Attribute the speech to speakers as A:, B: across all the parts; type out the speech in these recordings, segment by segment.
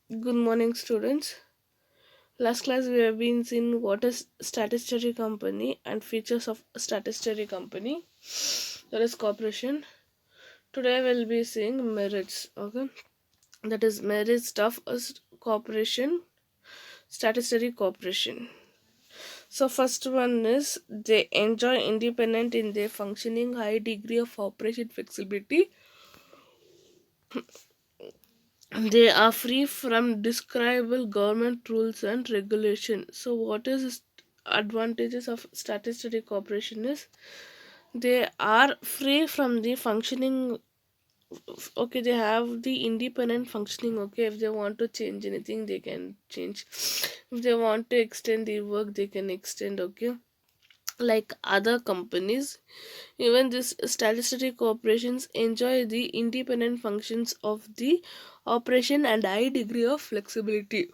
A: Good morning, students. Last class we have been seeing what is statutory company and features of statutory company, that is corporation. Today we'll be seeing merits. Okay, that is merits of a corporation, statutory corporation. So first one is they enjoy independent in their functioning, high degree of operation flexibility. They are free from describable government rules and regulation. So what is advantages of statutory cooperation is they are free from the functioning. Okay, they have the independent functioning. Okay, if they want to change anything they can change, if they want to extend the work they can extend. Okay, like other companies, even these statutory corporations enjoy the independent functions of the operation and high degree of flexibility.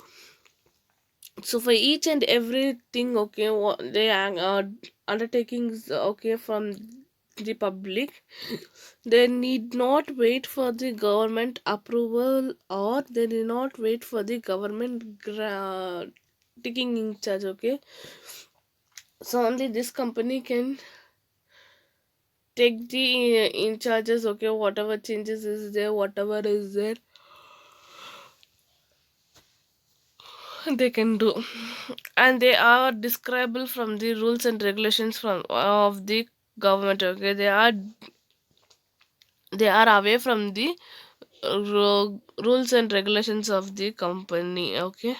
A: So for each and everything, okay, what they are undertakings, okay, from the public, they need not wait for the government approval, or they need not wait for the government taking in charge. Okay, so only this company can take the in charges. Okay, whatever changes is there, whatever is there, they can do, and they are describable from the rules and regulations from of the government. Okay, they are away from the rules and regulations of the company. Okay,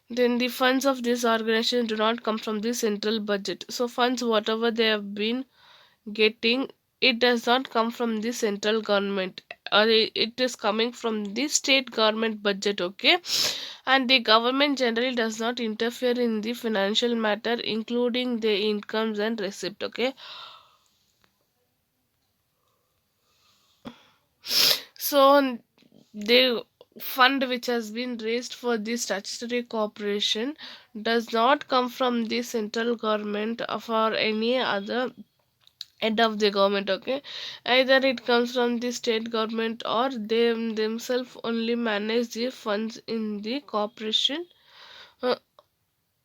A: then the funds of this organization do not come from the central budget. So funds whatever they have been getting, it does not come from the central government, or it is coming from the state government budget. Okay, and the government generally does not interfere in the financial matter, including the incomes and receipt. Okay, so the fund which has been raised for the statutory corporation does not come from the central government or for any other head of the government. Okay, either it comes from the state government, or they themselves only manage the funds in the corporation, uh,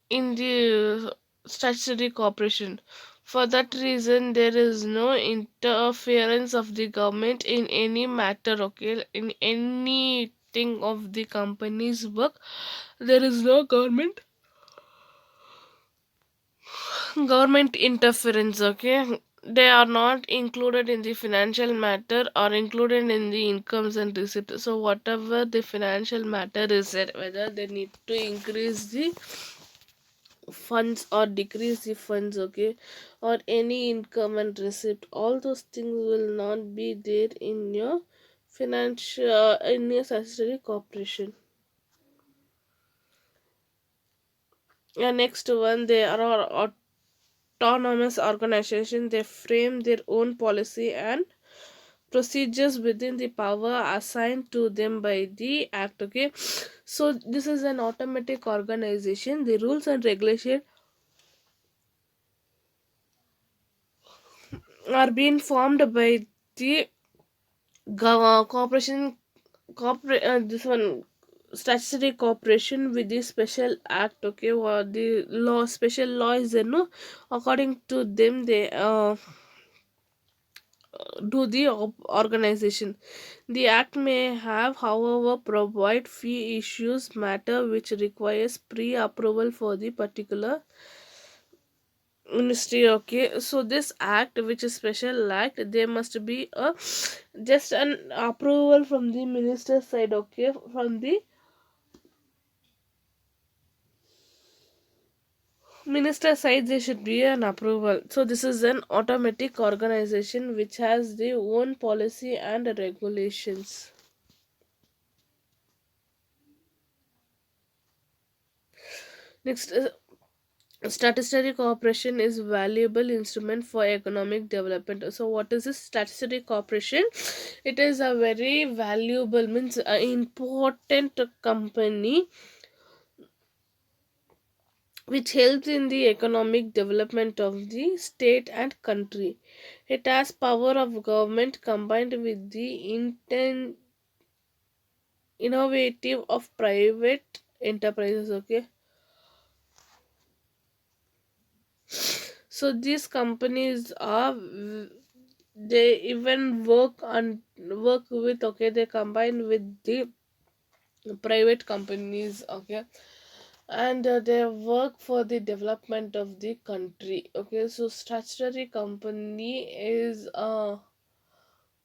A: in the statutory corporation. For that reason there is no interference of the government in any matter. Okay, in anything of the company's work, there is no government interference. Okay, they are not included in the financial matter or included in the incomes and receipts. So whatever the financial matter is there, whether they need to increase the funds or decrease the funds, okay, or any income and receipt, all those things will not be there in your financial, in your statutory corporation. And next one, they are autonomous organization. They frame their own policy and procedures within the power assigned to them by the act. Okay, so this is an automatic organization. The rules and regulation are being formed by the corporation, this one statutory corporation with the special act. Okay, or the law, special law is there, no, according to them they do the organization. The act may have, however, provide fee issues matter which requires pre-approval for the particular ministry. Okay, so this act, which is special act, there must be a just an approval from the minister side. Okay, from the minister side there should be an approval. So this is an automatic organization which has their own policy and regulations. Next, statutory cooperation is valuable instrument for economic development. So what is this statutory cooperation? It is a very valuable, means important company which helps in the economic development of the state and country. It has power of government combined with the innovative of private enterprises. Okay, so these companies are they even work with, okay, they combine with the private companies, okay, and they work for the development of the country. Okay, so statutory company is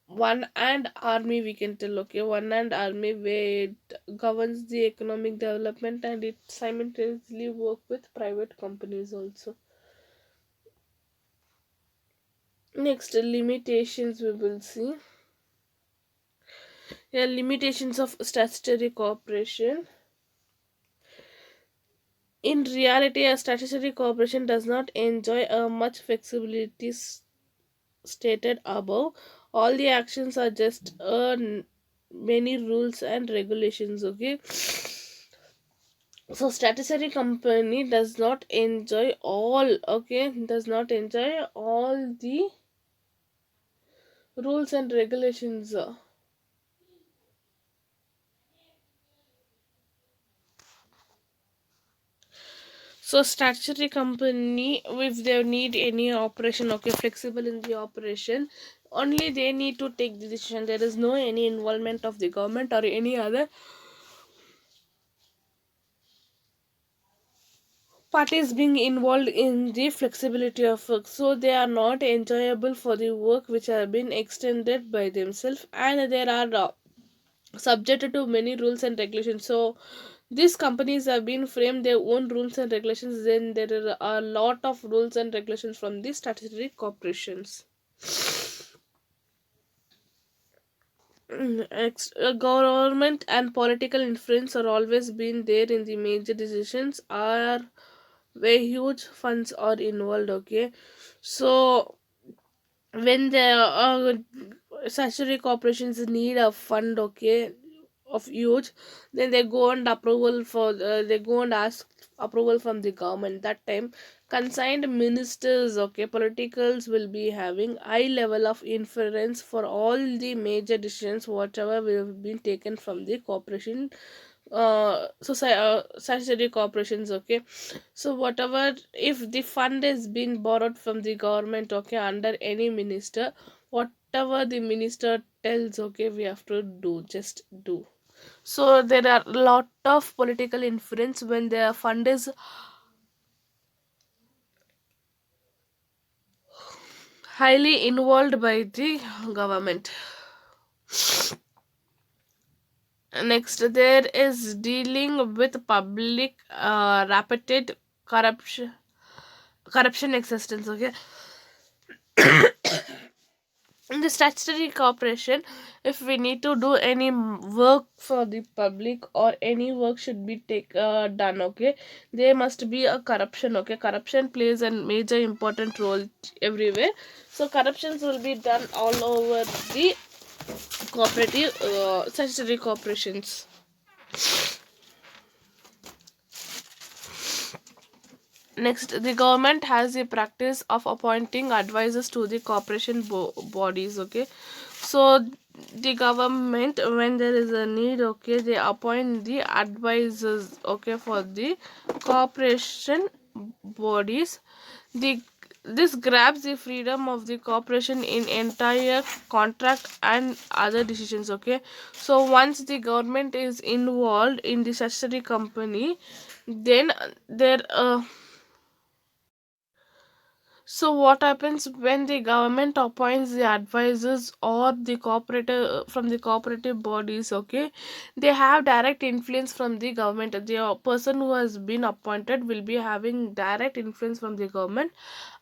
A: one and army, we can tell. Okay, one and army, where it governs the economic development and it simultaneously work with private companies also. Next, limitations we will see. Yeah, limitations of statutory cooperation. In reality, a statutory cooperation does not enjoy a much flexibility stated above. All the actions are just many rules and regulations. Okay, so statutory company does not enjoy all. Okay, does not enjoy all the rules and regulations. So statutory company, if they need any operation, okay, flexible in the operation, only they need to take the decision. There is no any involvement of the government or any other parties being involved in the flexibility of work. So they are not enjoyable for the work which have been extended by themselves, and there are subjected to many rules and regulations. So these companies have been framed their own rules and regulations. Then there are a lot of rules and regulations from the statutory corporations. Government and political influence are always been there in the major decisions are where huge funds are involved. Okay, so when the statutory corporations need a fund, okay, of huge, then they go and approval for they go and ask approval from the government. That time concerned ministers, okay, politicals will be having high level of influence for all the major decisions whatever will have been taken from the corporation, statutory corporations. Okay, so whatever, if the fund is being borrowed from the government, okay, under any minister, whatever the minister tells, okay, we have to do, just do. So there are a lot of political influence when the fund is highly involved by the government. Next, there is dealing with public rapid corruption existence. Okay, in the statutory corporation, if we need to do any work for the public or any work should be done, okay, there must be a corruption. Okay, corruption plays a major important role everywhere. So corruptions will be done all over the cooperative statutory corporations. Next, the government has the practice of appointing advisors to the corporation bodies. Okay, so the government, when there is a need, okay, they appoint the advisors, okay, for the corporation bodies. The this grabs the freedom of the corporation in entire contract and other decisions. Okay, so once the government is involved in the statutory company, then there so what happens when the government appoints the advisors or the cooperative from the cooperative bodies, okay, they have direct influence from the government. The person who has been appointed will be having direct influence from the government,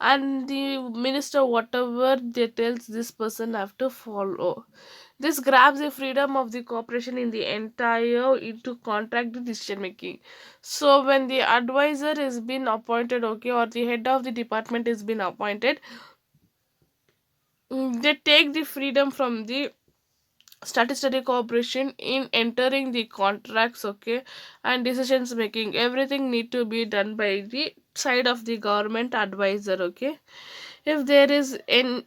A: and the minister whatever they tells this person have to follow. This grabs the freedom of the corporation in the entire into contract decision making. So when the advisor is been appointed, okay, or the head of the department is been appointed, they take the freedom from the statutory corporation in entering the contracts, okay, and decisions making. Everything need to be done by the side of the government advisor. Okay, If there is any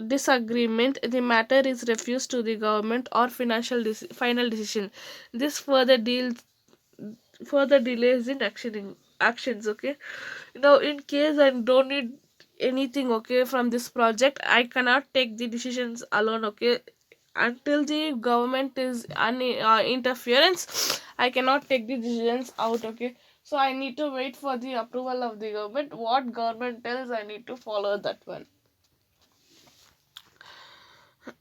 A: disagreement, the matter is refused to the government or final decision. This further delays in actions. Okay, now in case I don't need anything, okay, from this project, I cannot take the decisions alone. Okay, until the government is interference, I cannot take the decisions out. Okay, so I need to wait for the approval of the government. What government tells, I need to follow that one.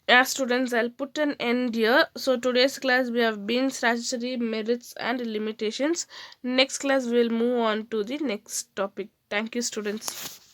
A: Yeah, students, I'll put an end here. So today's class we have been statutory merits and limitations. Next class we'll move on to the next topic. Thank you, students.